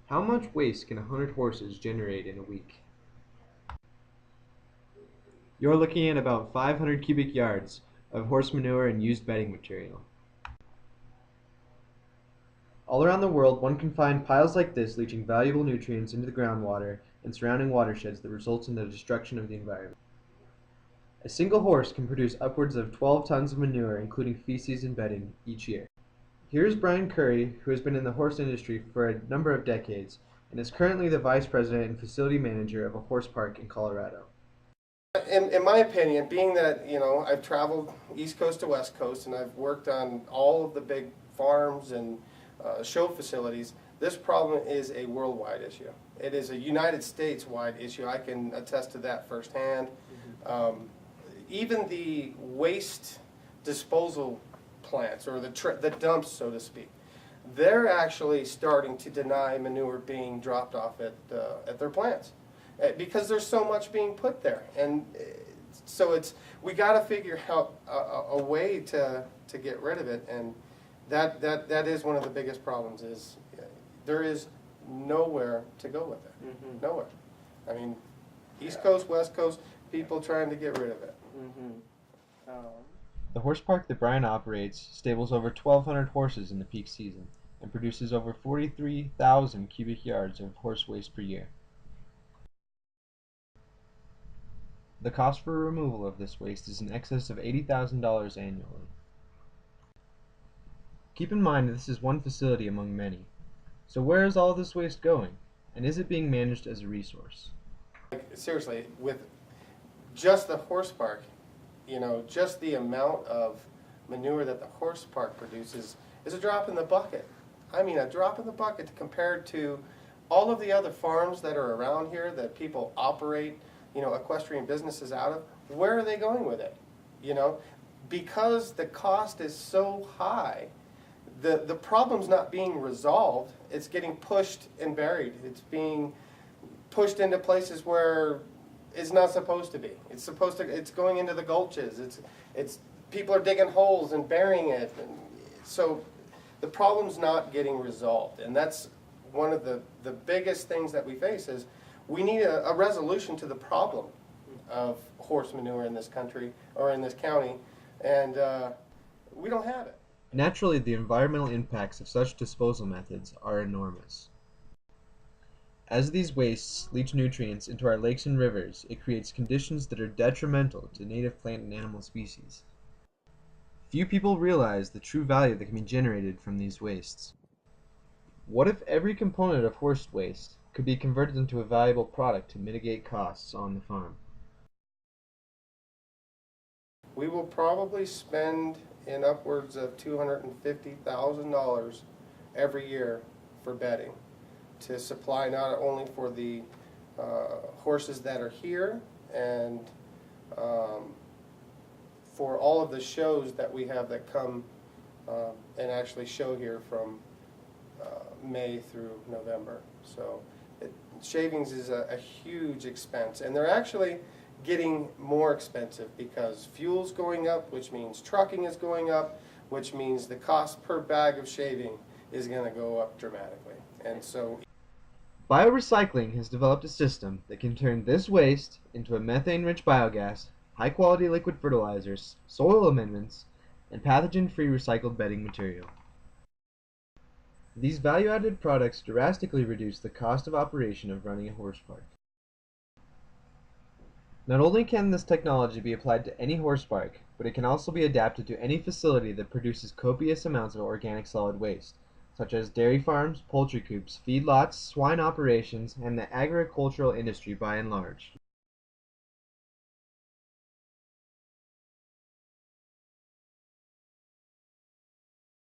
How much waste can 100 horses generate in a week? You're looking at about 500 cubic yards of horse manure and used bedding material. All around the world, one can find piles like this leaching valuable nutrients into the groundwater and surrounding watersheds that results in the destruction of the environment. A single horse can produce upwards of 12 tons of manure, including feces and bedding, each year. Here's Brian Curry, who has been in the horse industry for a number of decades and is currently the vice president and facility manager of a horse park in Colorado. In my opinion, being that, I've traveled East Coast to West Coast and I've worked on all of the big farms and show facilities, this problem is a worldwide issue. It is a United States-wide issue. I can attest to that firsthand. Even the waste disposal plants, or the dumps, so to speak, they're actually starting to deny manure being dropped off at their plants. Because there's so much being put there, and so we got to figure out a way to get rid of it, and that is one of the biggest problems. Is there is nowhere to go with it, nowhere. I mean, East Coast, West Coast, people trying to get rid of it. The horse park that Brian operates stables over 1,200 horses in the peak season and produces over 43,000 cubic yards of horse waste per year. The cost for removal of this waste is in excess of $80,000 annually. Keep in mind that this is one facility among many. So where is all this waste going? And is it being managed as a resource? Seriously, with just the horse park, just the amount of manure that the horse park produces is a drop in the bucket. I mean, a drop in the bucket compared to all of the other farms that are around here that people operate, equestrian businesses out of. Where are they going with it? Because the cost is so high, the problem's not being resolved. It's getting pushed and buried. It's being pushed into places where it's not supposed to be. It's going into the gulches. It's people are digging holes and burying it. And so the problem's not getting resolved, and that's one of the biggest things that we face is we need a resolution to the problem of horse manure in this country, or in this county, and we don't have it. Naturally, the environmental impacts of such disposal methods are enormous. As these wastes leach nutrients into our lakes and rivers, it creates conditions that are detrimental to native plant and animal species. Few people realize the true value that can be generated from these wastes. What if every component of horse waste could be converted into a valuable product to mitigate costs on the farm? We will probably spend in upwards of $250,000 every year for bedding to supply not only for the horses that are here and for all of the shows that we have that come and actually show here from May through November. So shavings is a huge expense, and they're actually getting more expensive because fuel's going up, which means trucking is going up, which means the cost per bag of shaving is going to go up dramatically. And so BioRecyClean has developed a system that can turn this waste into a methane-rich biogas, high-quality liquid fertilizers, soil amendments, and pathogen-free recycled bedding material. These value-added products drastically reduce the cost of operation of running a horse park. Not only can this technology be applied to any horse park, but it can also be adapted to any facility that produces copious amounts of organic solid waste, such as dairy farms, poultry coops, feedlots, swine operations, and the agricultural industry by and large.